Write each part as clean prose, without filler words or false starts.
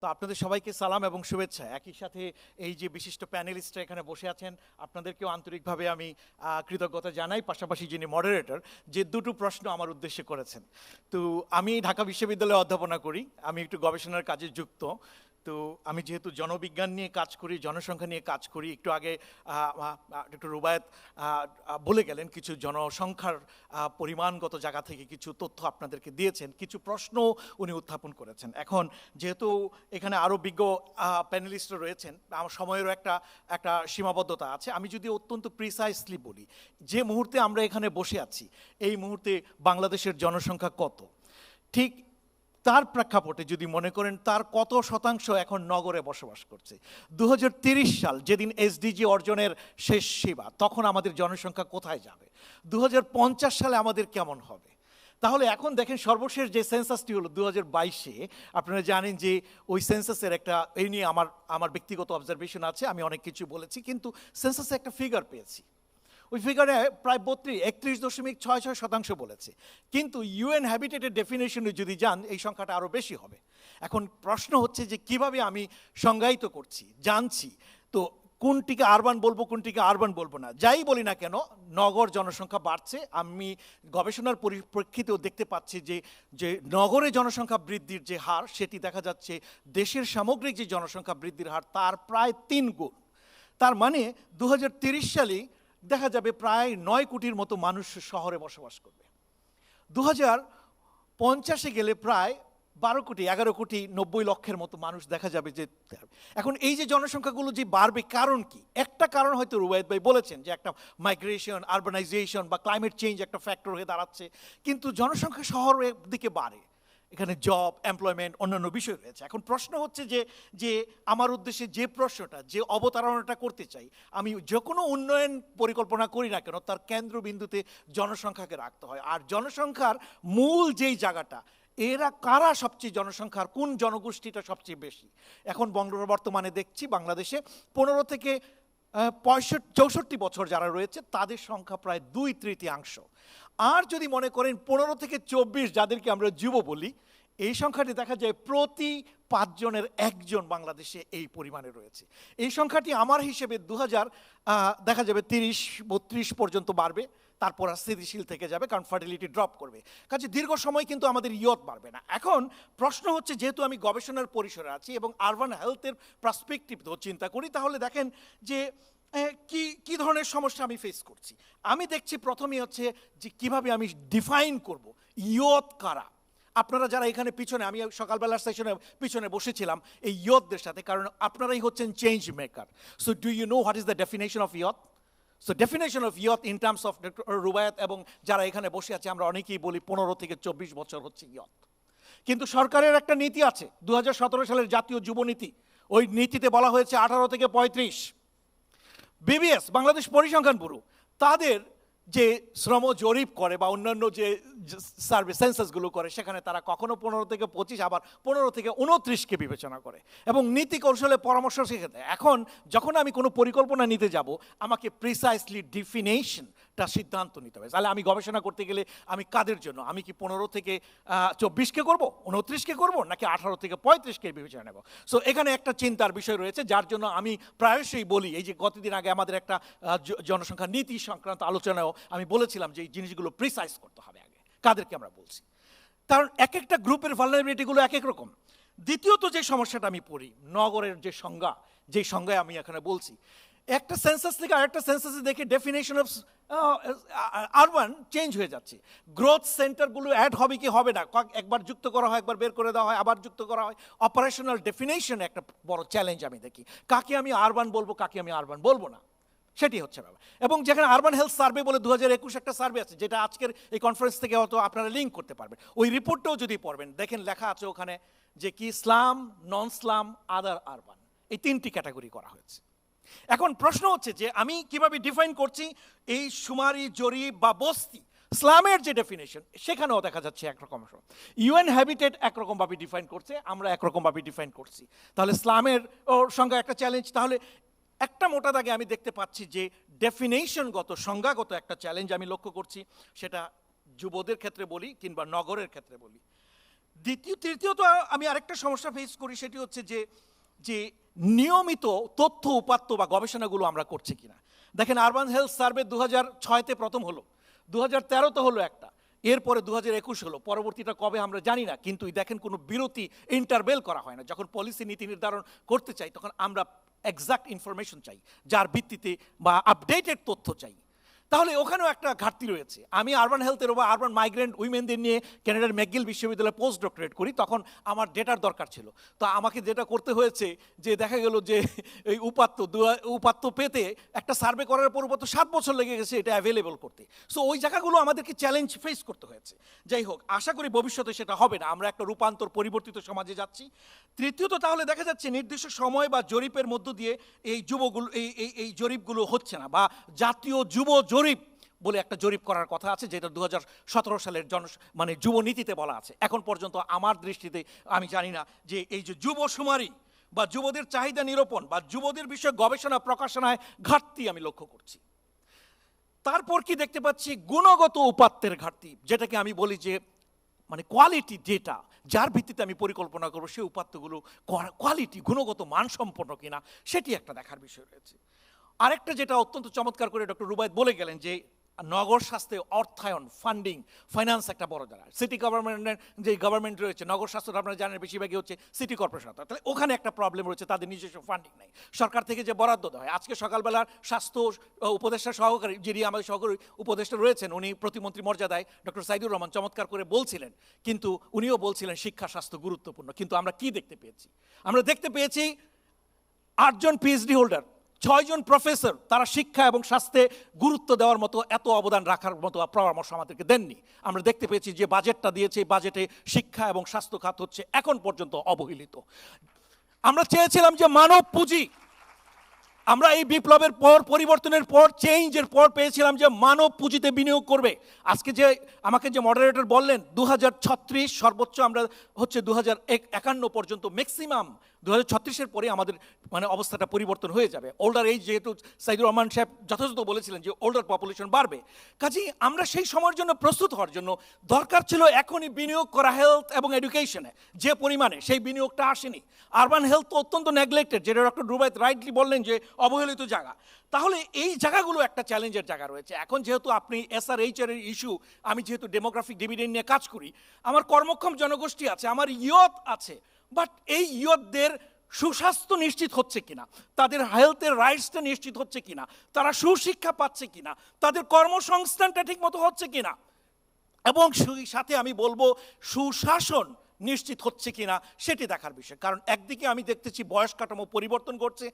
তো আপনাদের সবাইকে সালাম এবং শুভেচ্ছা। একই সাথে এই যে বিশিষ্ট প্যানেলিস্টরা এখানে বসে আছেন, আপনাদেরকেও আন্তরিকভাবে আমি কৃতজ্ঞতা জানাই। পাশাপাশি যিনি মডারেটর, যে দুটো প্রশ্ন আমার উদ্দেশ্যে করেছেন। তো আমি ঢাকা বিশ্ববিদ্যালয়ে অধ্যাপনা করি, আমি একটু গবেষণার কাজে যুক্ত। তো আমি যেহেতু জনবিজ্ঞান নিয়ে কাজ করি, জনসংখ্যা নিয়ে কাজ করি, একটু আগে একটু রুবায়েত বলে গেলেন কিছু জনসংখ্যার পরিমাণগত জায়গা থেকে কিছু তথ্য আপনাদেরকে দিয়েছেন, কিছু প্রশ্ন উনি উত্থাপন করেছেন। এখন যেহেতু এখানে আরও বিজ্ঞ প্যানেলিস্টরা রয়েছেন, আমার সময়েরও একটা সীমাবদ্ধতা আছে। আমি যদি অত্যন্ত প্রিসাইসলি বলি, যে মুহূর্তে আমরা এখানে বসে আছি, এই মুহূর্তে বাংলাদেশের জনসংখ্যা কত, ঠিক তার প্রেক্ষাপটে যদি মনে করেন তার কত শতাংশ এখন নগরে বসবাস করছে। 2030 সাল যেদিন এসডিজি অর্জনের শেষ সীমা, তখন আমাদের জনসংখ্যা কোথায় যাবে, 2050 সালে আমাদের কেমন হবে। তাহলে এখন দেখেন সর্বশেষ যে সেন্সাসটি হলো 2022-এ, আপনারা জানেন যে ওই সেন্সাসের একটা, এই নিয়ে আমার ব্যক্তিগত অবজারভেশন আছে, আমি অনেক কিছু বলেছি, কিন্তু সেন্সাসে একটা ফিগার পেয়েছি। ওই ফিগারে প্রায় 31.66% বলেছে, কিন্তু ইউএন হ্যাবিটেটের ডেফিনেশনে যদি যান এই সংখ্যাটা আরও বেশি হবে। এখন প্রশ্ন হচ্ছে যে কিভাবে আমি সংজ্ঞায়িত করছি, জানছি তো কোনটিকে আরবান বলবো কোনটিকে আরবান বলবো না। যাই বলি না কেন, নগর জনসংখ্যা বাড়ছে। আমি গবেষণার পরিপ্রেক্ষিতেও দেখতে পাচ্ছি যে নগরে জনসংখ্যা বৃদ্ধির যে হার, সেটি দেখা যাচ্ছে দেশের সামগ্রিক যে জনসংখ্যা বৃদ্ধির হার তার প্রায় 3 গুণ। তার মানে 2030 সালে দেখা যাবে প্রায় 9 কোটির মতো মানুষ শহরে বসবাস করবে। 2050-এ গেলে প্রায় 12 কোটি 11 কোটি 90 লক্ষের মতো মানুষ দেখা যাবে যে। এখন এই যে জনসংখ্যাগুলো যে বাড়বে, কারণ কি? একটা কারণ হয়তো রুবায়েত ভাই বলেছেন যে একটা মাইগ্রেশন, আরবানাইজেশন বা ক্লাইমেট চেঞ্জ একটা ফ্যাক্টর হয়ে দাঁড়াচ্ছে, কিন্তু জনসংখ্যা শহরের দিকে বাড়ে, এখানে জব, এমপ্লয়মেন্ট, অন্যান্য বিষয় রয়েছে। এখন প্রশ্ন হচ্ছে যে আমার উদ্দেশ্যে যে প্রশ্নটা, যে অবতারণাটা করতে চাই, আমি যে কোনো উন্নয়ন পরিকল্পনা করি না কেন তার কেন্দ্রবিন্দুতে জনসংখ্যাকে রাখতে হয়। আর জনসংখ্যার মূল যেই জায়গাটা, এরা কারা সবচেয়ে জনসংখ্যার কোন জনগোষ্ঠীটা সবচেয়ে বেশি। এখন বর্তমানে দেখছি বাংলাদেশে 15 থেকে 64 বছর যারা রয়েছে তাদের সংখ্যা প্রায় 2/3। আর যদি মনে করেন 15 থেকে 24 যাদেরকে আমরা যুব বলি, এই সংখ্যাটি দেখা যায় প্রতি 5 জনের 1 জন বাংলাদেশে এই পরিমাণে রয়েছে। এই সংখ্যাটি আমার হিসেবে 2000 দেখা যাবে 30-32 পর্যন্ত বাড়বে, তারপর আর স্থিতিশীল থেকে যাবে, কারণ ফার্টিলিটি ড্রপ করবে। কাজে দীর্ঘ সময় কিন্তু আমাদের ইয়ত বাড়বে না। এখন প্রশ্ন হচ্ছে, যেহেতু আমি গবেষণার পরিসরে আছি এবং আরবান হেলথের পার্সপেক্টিভেও চিন্তা করি, তাহলে দেখেন যে কি ধরনের সমস্যা আমি ফেস করছি। আমি দেখছি প্রথমেই হচ্ছে যে কিভাবে আমি ডিফাইন করব ইয়ত কারা। আপনারা যারা এখানে পিছনে, আমি সকালবেলার সেশনে পিছনে বসেছিলাম এই ইয়তদের সাথে, কারণ আপনারাই হচ্ছেন change maker. So do you know what is the definition of youth? So definition of youth in terms of রুবায়েত এবং যারা এখানে বসে আছে, আমরা অনেকেই বলি 15 থেকে 24 বছর হচ্ছে ইয়ত। কিন্তু সরকারের একটা নীতি আছে, 2017 সালের জাতীয় যুব নীতি। ওই নীতিতে বলা হয়েছে 18 থেকে 35। বিবিএস, বাংলাদেশ পরিসংখ্যান ব্যুরো, তাদের যে শ্রম জরিপ করে বা অন্যান্য যে সার্ভে সেন্সাসগুলো করে, সেখানে তারা কখনো 15 থেকে 25, আবার 15 থেকে 29কে বিবেচনা করে এবং নীতি কৌশলে পরামর্শ শিখে দেয়। এখন যখন আমি কোনো পরিকল্পনা নিতে যাব, আমাকে প্রিসাইসলি ডেফিনেশনটা সিদ্ধান্ত নিতে হবে। তাহলে আমি গবেষণা করতে গেলে আমি কাদের জন্য, আমি কি 15 থেকে 24কে করব, 29কে করব, নাকি 18 থেকে 35কে বিবেচনা নেব? সো এখানে একটা চিন্তার বিষয় রয়েছে, যার জন্য আমি প্রায়শই বলি, এই যে গতদিন আগে আমাদের একটা জনসংখ্যা নীতি সংক্রান্ত আলোচনাও আমি বলেছিলাম যে এই জিনিসগুলো প্রিসাইজ করতে হবে আগে কাদেরকে আমরা বলছি, কারণ এক একটা গ্রুপের ভালনারেবিলিটিগুলো এক এক রকম। দ্বিতীয়ত যে সমস্যাটা আমি পড়ি, নগরের যে সংজ্ঞা, যে সংজ্ঞায় আমি এখানে বলছি, একটা সেন্সাস থেকে আরেকটা সেন্সাসে দেখে ডেফিনেশন অফ আরবান চেঞ্জ হয়ে যাচ্ছে। গ্রোথ সেন্টারগুলো অ্যাড হবে কি হবে না, একবার যুক্ত করা হয়, একবার বের করে দেওয়া হয়, আবার যুক্ত করা হয়। অপারেশনাল ডেফিনেশন একটা বড় চ্যালেঞ্জ আমি দেখি, কাকে আমি আরবান বলবো, কাকে আমি আরবান বলবো না, সেটি হচ্ছে ব্যাপার। এবং যেখানে আরবান হেলথ সার্ভে বলে 2021 একটা সার্ভে আছে, যেটা আজকের এই কনফারেন্স থেকে হয়তো আপনারা লিঙ্ক করতে পারবেন, ওই রিপোর্টটাও যদি পড়বেন, দেখেন লেখা আছে ওখানে যে কি স্লাম, নন স্লাম, আদার আরবান, এই 3টি ক্যাটাগরি করা হয়েছে। এখন প্রশ্ন হচ্ছে যে আমি কিভাবে ডিফাইন করছি এই সুমারি, জরিপ বা বস্তি। স্লামের যে ডেফিনেশন, সেখানেও দেখা যাচ্ছে একরকম। ইউএন হ্যাবিটেট একরকমভাবে ডিফাইন করছে, আমরা একরকমভাবে ডিফাইন করছি। তাহলে স্লামের ওর সঙ্গে একটা চ্যালেঞ্জ। তাহলে একটা মোটা দাগে আমি দেখতে পাচ্ছি যে ডেফিনেশনগত, সংজ্ঞাগত একটা চ্যালেঞ্জ আমি লক্ষ্য করছি, সেটা যুবদের ক্ষেত্রে বলি কিংবা নগরের ক্ষেত্রে বলি। তৃতীয়ত আমি আরেকটা সমস্যা ফেস করি, সেটি হচ্ছে যে যে নিয়মিত তথ্য উপাত্ত বা গবেষণাগুলো আমরা করছি কিনা। দেখেন, আরবান হেলথ সার্ভে 2006-তে প্রথম হলো, 2013-তে হলো একটা, এরপরে 2021 হলো, পরবর্তীটা কবে আমরা জানি না। কিন্তু দেখেন কোনো বিরতি ইন্টারভেল করা হয় না। যখন পলিসি নীতি নির্ধারণ করতে চাই তখন আমরা এক্সাক্ট ইনফরমেশন চাই, যার ভিত্তিতে বা আপডেটেড তথ্য চাই। তাহলে ওখানেও একটা ঘাটতি রয়েছে। আমি আরবান হেলথের বা আরবান মাইগ্রেন্ট উইমেনদের নিয়ে ক্যানাডার ম্যাকগিল বিশ্ববিদ্যালয়ে পোস্ট ডক্টরেট করি, তখন আমার ডেটার দরকার ছিল। তো আমাকে যেটা করতে হয়েছে যে দেখা গেল যে এই উপাত্ত পেতে একটা সার্ভে করার পর তো 7 বছর লেগে গেছে এটা অ্যাভেলেবল করতে। সো ওই জায়গাগুলো আমাদেরকে চ্যালেঞ্জ ফেস করতে হয়েছে। যাই হোক, আশা করি ভবিষ্যতে সেটা হবে না, আমরা একটা রূপান্তর পরিবর্তিত সমাজে যাচ্ছি। তৃতীয়ত, তাহলে দেখা যাচ্ছে নির্দিষ্ট সময় বা জরিপের মধ্য দিয়ে এই এই জরিপগুলো হচ্ছে না, বা জাতীয় যুব জরিপ বলে একটা জরিপ করার কথা আছে, যেটা 2017 সালের মানে যুব নীতিতে বলা আছে। এখন পর্যন্ত আমার দৃষ্টিতে আমি জানি না যে এই যে যুব শুমারি বা যুবদের চাহিদা নিরূপণ বা যুবদের বিষয়ে গবেষণা প্রকাশনায় ঘাটতি আমি লক্ষ্য করছি। তারপর কি দেখতে পাচ্ছি? গুণগত উপাত্তের ঘাটতি, যেটাকে আমি বলি যে মানে কোয়ালিটি ডেটা, যার ভিত্তিতে আমি পরিকল্পনা করবো সেই উপাত্তগুলো কোয়ালিটি গুণগত মানসম্পন্ন কিনা, সেটি একটা দেখার বিষয় রয়েছে। আরেকটা যেটা অত্যন্ত চমৎকার করে ডক্টর রুবায়েত বলে গেলেন যে নগর স্বাস্থ্যে অর্থায়ন, ফান্ডিং, ফাইন্যান্স একটা বড় জায়গা। সিটি গভর্নমেন্টের যে গভর্নমেন্ট রয়েছে, নগর স্বাস্থ্য আপনারা জানেন বেশিরভাগই হচ্ছে সিটি কর্পোরেশন, তাহলে ওখানে একটা প্রবলেম রয়েছে, তাদের নিজস্ব ফান্ডিং নেই। সরকার থেকে যে বরাদ্দ দেওয়া হয়, আজকে সকালবেলার স্বাস্থ্য উপদেষ্টা সহকারী, যিনি আমাদের সহকারী উপদেষ্টা রয়েছেন, উনি প্রতিমন্ত্রী মর্যাদায় ডক্টর সাইদুর রহমান চমৎকার করে বলছিলেন, কিন্তু উনিও বলছিলেন শিক্ষা স্বাস্থ্য গুরুত্বপূর্ণ। কিন্তু আমরা কি দেখতে পেয়েছি? আমরা দেখতে পেয়েছি 8 জন পিএইচডি হোল্ডার, 6 জন প্রফেসর, তারা শিক্ষা এবং স্বাস্থ্যে গুরুত্ব দেওয়ার মতো, এত অবদান রাখার মতো পরামর্শ আমাদেরকে দেননি। আমরা দেখতে পেয়েছি যে বাজেটটা দিয়েছে, বাজেটে শিক্ষা এবং স্বাস্থ্য খাত হচ্ছে এখন পর্যন্ত অবহেলিত। আমরা চেয়েছিলাম যে মানব পুঁজি, আমরা এই বিপ্লবের পর, পরিবর্তনের পর, চেঞ্জের পর পেয়েছিলাম যে মানব পুঁজিতে বিনিয়োগ করবে। আজকে যে আমাকে যে মডারেটর বললেন 2036 সর্বোচ্চ, আমরা হচ্ছে 2051 পর্যন্ত ম্যাক্সিমাম, 2036-এর পরে আমাদের মানে অবস্থাটা পরিবর্তন হয়ে যাবে। ওল্ডার এইজ, যেহেতু সাইদুর রহমান সাহেব যথাযথ বলেছিলেন যে ওল্ডার পপুলেশন বাড়বে, কাজেই আমরা সেই সময়ের জন্য প্রস্তুত হওয়ার জন্য দরকার ছিল এখনই বিনিয়োগ করা হেলথ এবং এডুকেশনে। যে পরিমাণে সেই বিনিয়োগটা আসেনি। আরবান হেলথ তো অত্যন্ত নেগলেক্টেড, যেটা ডক্টর রুবায়েত রাইটলি বললেন যে অবহেলিত জায়গা। তাহলে এই জায়গাগুলো একটা চ্যালেঞ্জের জায়গা রয়েছে। এখন যেহেতু আপনি SRHR এর ইস্যু, আমি যেহেতু ডেমোগ্রাফিক ডিভিডেন্ড নিয়ে কাজ করি, আমার কর্মক্ষম জনগোষ্ঠী আছে, আমার ইয়ত আছে, বাট এই ইয়তদের সুস্বাস্থ্য নিশ্চিত হচ্ছে কিনা, তাদের হেলথের রাইটসটা নিশ্চিত হচ্ছে কিনা, তারা সুশিক্ষা পাচ্ছে কিনা, তাদের কর্মসংস্থানটা ঠিক মতো হচ্ছে কিনা, এবং সেই সাথে আমি বলবো সুশাসন নিশ্চিত হচ্ছে কিনা সেটি দেখার বিষয়। কারণ একদিকে আমি দেখতেছি বয়স কাঠামো পরিবর্তন করছে,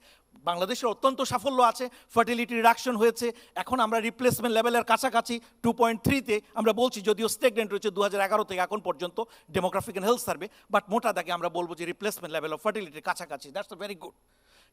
বাংলাদেশের অত্যন্ত সাফল্য আছে, ফার্টিলিটি রিডাকশন হয়েছে, এখন আমরা রিপ্লেসমেন্ট লেভেলের কাছাকাছি 2.3-তে আমরা বলছি, যদিও স্টেগনেন্ট রয়েছে 2011 থেকে এখন পর্যন্ত demographic and health survey, but মোটা দাগে আমরা বলবো যে রিপ্লেসমেন্ট লেভেল অফ ফার্টিলিটির কাছাকাছি, দ্যাটস ভেরি গুড।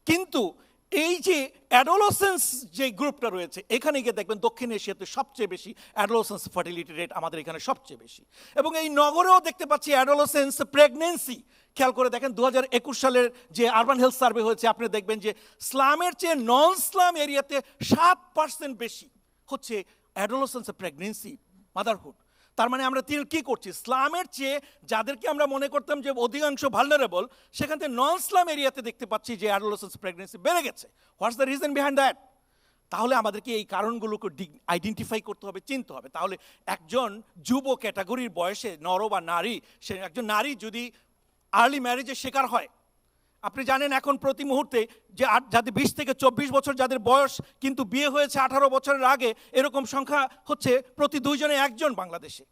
কিন্তু এই যে অ্যাডোলসেন্স যে গ্রুপটা রয়েছে, এখানে গিয়ে দেখবেন দক্ষিণ এশিয়াতে সবচেয়ে বেশি অ্যাডোলসেন্স ফার্টিলিটি রেট আমাদের এখানে সবচেয়ে বেশি। এবং এই নগরেও দেখতে পাচ্ছি অ্যাডোলসেন্স প্রেগনেন্সি। খেয়াল করে দেখেন 2021 সালের যে আরবান হেলথ সার্ভে হয়েছে, আপনি দেখবেন যে স্লামের চেয়ে নন স্লাম এরিয়াতে 7% বেশি হচ্ছে অ্যাডোলসেন্স প্রেগনেন্সি, মাদারহুড। তার মানে আমরা কি করছি? স্লামের চেয়ে যাদেরকে আমরা মনে করতাম যে অধিকাংশ ভালনারেবল, সেখান থেকে নন স্লাম এরিয়াতে দেখতে পাচ্ছি যে অ্যাডোলেসেন্স প্রেগনেন্সি বেড়ে গেছে। What's the reason behind that? তাহলে আমাদেরকে এই কারণগুলোকে আইডেন্টিফাই করতে হবে, চিনতে হবে। তাহলে একজন যুব ক্যাটাগরির বয়সে, নর বা নারী, সে একজন নারী যদি আর্লি ম্যারেজের শিকার হয়, আপনি জানেন এখন প্রতি মুহূর্তে যে যাদের 20 থেকে 24 বছর যাদের বয়স, কিন্তু বিয়ে হয়েছে 18 বছরের আগে, এরকম সংখ্যা হচ্ছে প্রতি 2 জনে 1 জন বাংলাদেশে।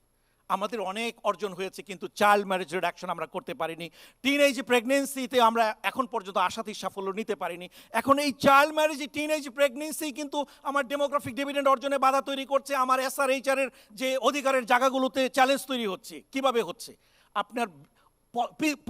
আমাদের অনেক অর্জন হয়েছে, কিন্তু চাইল্ড ম্যারেজ রিডাকশন আমরা করতে পারিনি। টিনএজ প্রেগনেন্সিতে আমরা এখন পর্যন্ত আশাতীত সাফল্য নিতে পারিনি। এখন এই চাইল্ড ম্যারেজ, টিনএজ প্রেগনেন্সি কিন্তু আমার ডেমোগ্রাফিক ডিভিডেন্ড অর্জনে বাধা তৈরি করছে। আমার SRHR এর যে অধিকারের জায়গাগুলোতে চ্যালেঞ্জ তৈরি হচ্ছে। কিভাবে হচ্ছে? আপনার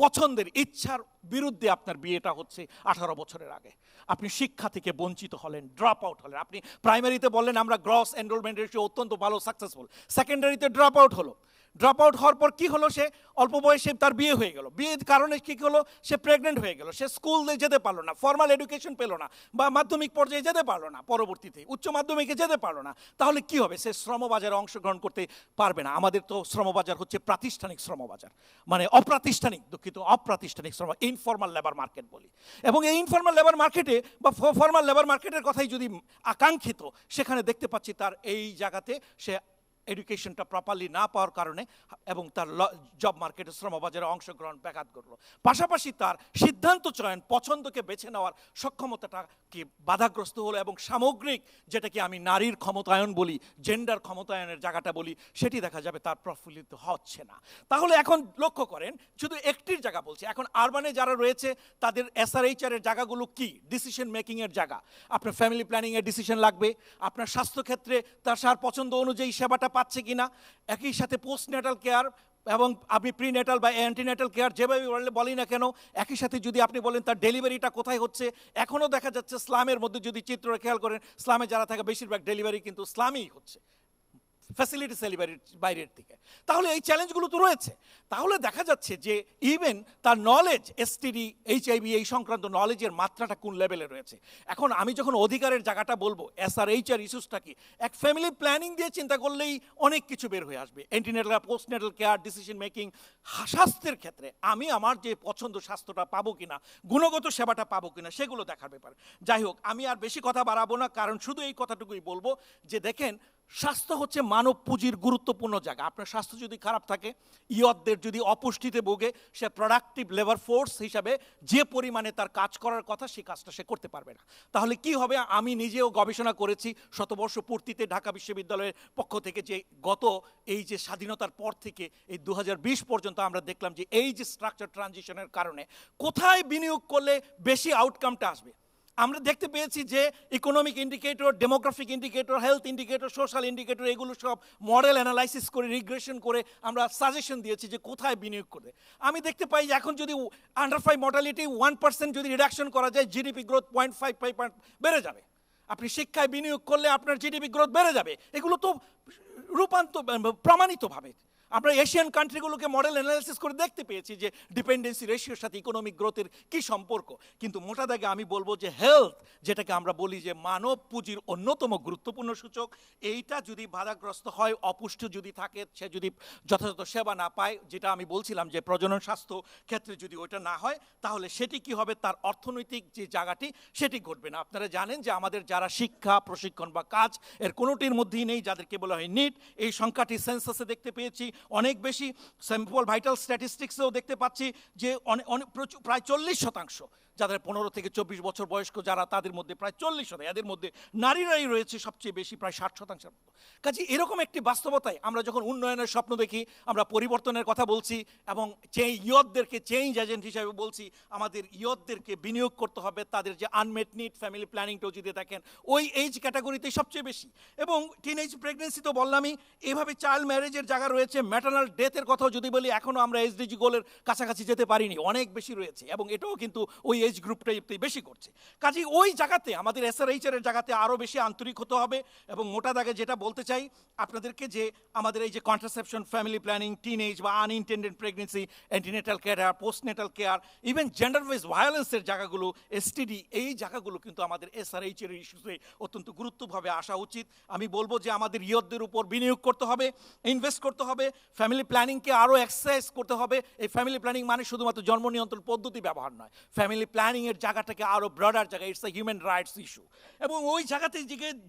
পছন্দের, ইচ্ছার বিরুদ্ধে আপনার বিয়েটা হচ্ছে 18 বছরের আগে। আপনি শিক্ষা থেকে বঞ্চিত হলেন, ড্রপ আউট হলেন। আপনি প্রাইমারিতে বললেন আমরা গ্রস এনরোলমেন্ট রেশিও অত্যন্ত ভালো, সাকসেসফুল, সেকেন্ডারিতে ড্রপ আউট হলো। ড্রপ আউট হওয়ার পর কি হলো, সে অল্প বয়সে তার বিয়ে হয়ে গেল, বিয়ের কারণে কি হলো, সে প্রেগনেন্ট হয়ে গেল, সে স্কুলে যেতে পারলো না, ফর্মাল এডুকেশন পেলো না, বা মাধ্যমিক পর্যায়ে যেতে পারলো না, পরবর্তীতে উচ্চ মাধ্যমিকে যেতে পারলো না, তাহলে কি হবে, সে শ্রমবাজারে অংশগ্রহণ করতে পারবে না। আমাদের তো শ্রমবাজার হচ্ছে প্রাতিষ্ঠানিক শ্রমবাজার, মানে অপ্রাতিষ্ঠানিক, দুঃখিত, অপ্রাতিষ্ঠানিক শ্রম, ইনফর্মাল লেবার মার্কেট বলি। এবং এই ইনফর্মাল লেবার মার্কেটে বা ফর্মাল লেবার মার্কেটের কথাই যদি আকাঙ্ক্ষিত, সেখানে দেখতে পাচ্ছি তার এই জায়গাতে সে এডুকেশনটা প্রপারলি না পাওয়ার কারণে এবং তার জব মার্কেটে শ্রমবাজারে অংশগ্রহণ ব্যাঘাত ঘটলো। পাশাপাশি তার সিদ্ধান্ত চয়ন, পছন্দকে বেছে নেওয়ার সক্ষমতাটা কি বাধাগ্রস্ত হলো, এবং সামগ্রিক যেটাকে আমি নারীর ক্ষমতায়ন বলি, জেন্ডার ক্ষমতায়নের জায়গাটা বলি, সেটি দেখা যাবে তার প্রফুল্লিত হচ্ছে না। তাহলে এখন লক্ষ্য করেন, শুধু একটির জায়গা বলছি, এখন আরবানে যারা রয়েছে তাদের SRHR এর জায়গাগুলো কি, ডিসিশন মেকিংয়ের জায়গা। আপনার ফ্যামিলি প্ল্যানিংয়ের ডিসিশন লাগবে, আপনার স্বাস্থ্যক্ষেত্রে তার পছন্দ অনুযায়ী সেবাটা পাচ্ছে কিনা, একই সাথে পোস্ট নেটাল কেয়ার এবং আপনি প্রিনেটাল বা অ্যান্টিনেটাল কেয়ার যেভাবে বলি না কেন, একই সাথে যদি আপনি বলেন তার ডেলিভারিটা কোথায় হচ্ছে। এখনও দেখা যাচ্ছে স্লামের মধ্যে যদি চিত্র খেয়াল করেন, স্লামে যারা থাকে বেশিরভাগ ডেলিভারি কিন্তু স্লামেই হচ্ছে, ফ্যাসিলিটি ডেলিভারির বাইরের থেকে। তাহলে এই চ্যালেঞ্জগুলো তো রয়েছে। তাহলে দেখা যাচ্ছে যে ইভেন তার নলেজ, STD HIV এই সংক্রান্ত নলেজের মাত্রাটা কোন লেভেলে রয়েছে। এখন আমি যখন অধিকারের জায়গাটা বলবো, SRHR ইস্যুসটা কি, এক ফ্যামিলি প্ল্যানিং দিয়ে চিন্তা করলেই অনেক কিছু বের হয়ে আসবে। Antenatal, postnatal care, decision making, স্বাস্থ্যের ক্ষেত্রে আমি আমার যে পছন্দ স্বাস্থ্যটা পাবো কিনা, গুণগত সেবাটা পাবো কিনা, সেগুলো দেখার ব্যাপার। যাই হোক, আমি আর বেশি কথা বাড়াবো না, কারণ শুধু এই কথাটুকুই বলবো যে দেখেন, স্বাস্থ্য হচ্ছে মানব পুঁজির গুরুত্বপূর্ণ জায়গা। আপনার স্বাস্থ্য যদি খারাপ থাকে, ইয়তদের যদি অপুষ্টিতে ভোগে, সে প্রোডাক্টিভ লেবার ফোর্স হিসাবে যে পরিমাণে তার কাজ করার কথা, সেই কাজটা সে করতে পারবে না। তাহলে কি হবে, আমি নিজেও গবেষণা করেছি শতবর্ষ পূর্তিতে ঢাকা বিশ্ববিদ্যালয়ের পক্ষ থেকে, যে গত এই যে স্বাধীনতার পর থেকে এই 2020 পর্যন্ত আমরা দেখলাম যে এই যে স্ট্রাকচার ট্রানজিশনের কারণে কোথায় বিনিয়োগ করলে বেশি আউটকামটা আসবে। আমরা দেখতে পেয়েছি যে economic indicator, demographic indicator, health indicator, social indicator, এগুলো সব মডেল অ্যানালাইসিস করে, রিগ্রেশন করে আমরা সাজেশন দিয়েছি যে কোথায় বিনিয়োগ করবে। আমি দেখতে পাই যে এখন যদি আন্ডার 5 মর্টালিটি 1% যদি রিডাকশন করা যায়, জিডিপি গ্রোথ 0.5 বেড়ে যাবে। আপনি শিক্ষায় বিনিয়োগ করলে আপনার জিডিপি গ্রোথ বেড়ে যাবে। এগুলো তো প্রমাণিতভাবে আমরা এশিয়ান কান্ট্রিগুলোকে মডেল অ্যানালাইসিস করে দেখতে পেয়েছি যে ডিপেন্ডেন্সি রেশিওর সাথে ইকোনমিক গ্রোথের কি সম্পর্ক। কিন্তু মোটা দাগে আমি বলবো যে হেলথ, যেটাকে আমরা বলি যে মানব পুঁজির অন্যতম গুরুত্বপূর্ণ সূচক, এইটা যদি বাধাগ্রস্ত হয়, অপুষ্টি যদি থাকে, সে যদি যথাযথ সেবা না পায়, যেটা আমি বলছিলাম যে প্রজনন স্বাস্থ্য ক্ষেত্রে যদি ওইটা না হয়, তাহলে সেটি কি হবে, তার অর্থনৈতিক যে জায়গাটি সেটি ঘটবে না। আপনারা জানেন যে আমাদের যারা শিক্ষা, প্রশিক্ষণ বা কাজ, এর কোনোটির মধ্যেই নেই, যাদেরকে বলা হয় নিট, এই সংখ্যাটি সেন্সাসে দেখতে পেয়েছি অনেক বেশি, স্যাম্পল ভাইটাল স্ট্যাটিস্টিক্সেও দেখতে পাচ্ছি যে প্রায় 40%, যাদের 15 থেকে 24 বছর বয়স্ক যারা, তাদের মধ্যে প্রায় 40%, এদের মধ্যে নারীরাই রয়েছে সবচেয়ে বেশি, প্রায় 60%। কাজে এরকম একটি বাস্তবতায় আমরা যখন উন্নয়নের স্বপ্ন দেখি, আমরা পরিবর্তনের কথা বলছি এবং ইয়তদেরকে চেঞ্জ এজেন্ট হিসাবে বলছি, আমাদের ইয়তদেরকে বিনিয়োগ করতে হবে তাদের যে আনমেট নিড, ফ্যামিলি প্ল্যানিংটাও যদি দেখেন ওই এজ ক্যাটাগরিতে সবচেয়ে বেশি। এবং টিনেজ প্রেগনেন্সি তো বললামই, এভাবে চাইল্ড ম্যারেজের জায়গা রয়েছে। ম্যাটার্নাল ডেথের কথাও যদি বলি, এখনও আমরা SDG গোলের কাছাকাছি যেতে পারিনি, অনেক বেশি রয়েছে, এবং এটাও কিন্তু ওই এজ গ্রুপটাই বেশি করছে। কাজেই ওই জায়গাতে আমাদের SRHR এর জায়গাতে আরও বেশি আন্তরিক হতে হবে। এবং মোটা দাগে যেটা বলতে চাই আপনাদেরকে, যে আমাদের এই যে কন্ট্রাসেপশন, ফ্যামিলি প্ল্যানিং, টিনেজ বা unintended pregnancy, antenatal care, postnatal care, even gender base ভায়োলেন্সের জায়গাগুলো, STD, এই জায়গাগুলো কিন্তু আমাদের SRHR এর ইস্যুতে অত্যন্ত গুরুত্বভাবে আসা উচিত। আমি বলবো যে আমাদের ইয়তদের উপর বিনিয়োগ করতে হবে, ইনভেস্ট করতে হবে, ফ্যামিলি প্ল্যানিংকে আরও এক্সারসাইজ করতে হবে। এই ফ্যামিলি প্ল্যানিং মানে শুধুমাত্র জন্ম নিয়ন্ত্রণ পদ্ধতি ব্যবহার নয়, ফ্যামিলি প্ল্যানিংয়ের জায়গাটাকে আরও ব্রডার জায়গা, it's a human rights issue. এবং ওই জায়গাতে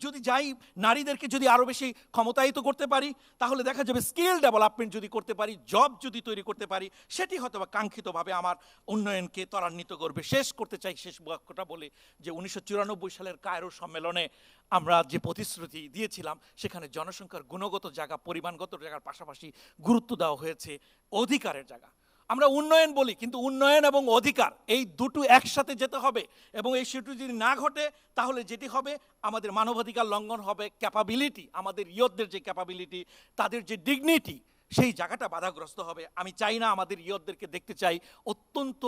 যদি যাই, নারীদেরকে যদি আরও বেশি ক্ষমতায়িত করতে পারি, তাহলে দেখা যাবে স্কিল ডেভেলপমেন্ট যদি করতে পারি, জব যদি তৈরি করতে পারি, সেটি হয়তো বা কাঙ্ক্ষিতভাবে আমার উন্নয়নকে ত্বরান্বিত করবে। শেষ করতে চাই শেষ বাক্যটা বলে যে 1994 সালের কায়রো সম্মেলনে আমরা যে প্রতিশ্রুতি দিয়েছিলাম, সেখানে জনসংখ্যার গুণগত জায়গা, পরিমাণগত জায়গার পাশাপাশি গুরুত্ব দেওয়া হয়েছে অধিকারের জায়গা। আমরা উন্নয়ন বলি, কিন্তু উন্নয়ন এবং অধিকার এই দুটো একসাথে যেতে হবে। এবং এই সেটু যদি না ঘটে, তাহলে যেটি হবে, আমাদের মানবাধিকার লঙ্ঘন হবে, ক্যাপাবিলিটি, আমাদের ইয়তদের যে ক্যাপাবিলিটি, তাদের যে ডিগনিটি, সেই জায়গাটা বাধাগ্রস্ত হবে। আমি চাই না, আমাদের ইয়তদেরকে দেখতে চাই অত্যন্ত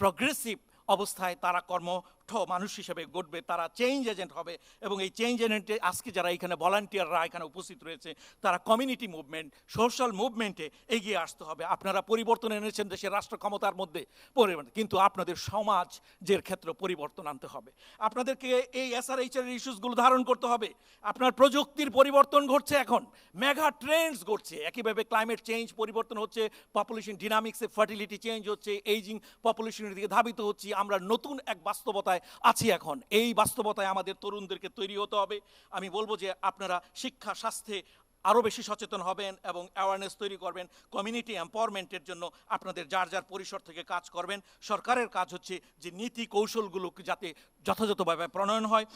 প্রগ্রেসিভ অবস্থায় তারা মানুষ হিসেবে গড়বে, তারা চেঞ্জ এজেন্ট হবে। এবং এই চেঞ্জ এজেন্টে আজকে যারা এখানে ভলান্টিয়াররা এখানে উপস্থিত রয়েছে, তারা কমিউনিটি মুভমেন্ট, সোশ্যাল মুভমেন্টে এগিয়ে আসতে হবে। আপনারা পরিবর্তন এনেছেন দেশের রাষ্ট্র ক্ষমতার মধ্যে পরিবর্তন, কিন্তু আপনাদের সমাজের ক্ষেত্রে পরিবর্তন আনতে হবে। আপনাদেরকে এই SRH এর ইস্যুসগুলো ধারণ করতে হবে। আপনার প্রযুক্তির পরিবর্তন ঘটছে, এখন মেগা ট্রেন্ডস ঘটছে, একইভাবে ক্লাইমেট চেঞ্জ পরিবর্তন হচ্ছে, পপুলেশন ডিনামিক্সে ফার্টিলিটি চেঞ্জ হচ্ছে, এইজিং পপুলেশনের দিকে ধাবিত হচ্ছে। আমরা নতুন এক বাস্তবতায় আছি এখন। এই বাস্তবতায় আমাদের তরুণদেরকে তৈরি হতে হবে। আমি বলবো যে আপনারা শিক্ষা, স্বাস্থ্যে আরও বেশি সচেতন হবেন এবং অ্যাওয়ারনেস তৈরি করবেন। কমিউনিটি এম্পাওয়ারমেন্টের জন্য আপনাদের যার যার পরিসর থেকে কাজ করবেন। সরকারের কাজ হচ্ছে যে নীতি কৌশলগুলো যাতে যথাযথভাবে প্রণয়ন হয়,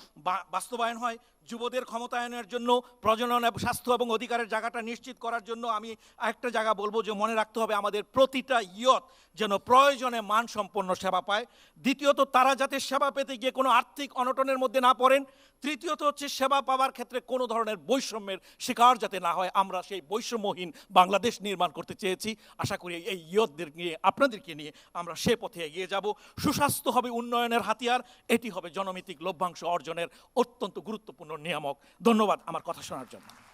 বাস্তবায়ন হয়। যুবদের ক্ষমতায়নের জন্য, প্রজনন এবং স্বাস্থ্য এবং অধিকারের জায়গাটা নিশ্চিত করার জন্য আমি একটা জায়গা বলবো যে মনে রাখতে হবে আমাদের প্রতিটা ইয়ত যেন প্রয়োজনে মানসম্পন্ন সেবা পায়। দ্বিতীয়ত, তারা যাতে সেবা পেতে গিয়ে কোনো আর্থিক অনটনের মধ্যে না পড়েন। তৃতীয়ত হচ্ছে সেবা পাওয়ার ক্ষেত্রে কোনো ধরনের বৈষম্যের শিকার যাতে না হয়। আমরা সেই বৈষম্যহীন বাংলাদেশ নির্মাণ করতে চেয়েছি। আশা করি এই ইয়তদের নিয়ে, আপনাদেরকে নিয়ে আমরা সে পথে এগিয়ে যাব। সুস্বাস্থ্য হবে উন্নয়নের হাতিয়ার, এটি হবে জনমিতিক লভ্যাংশ অর্জনের অত্যন্ত গুরুত্বপূর্ণ নিয়ামক। ধন্যবাদ আমার কথা শোনার জন্য।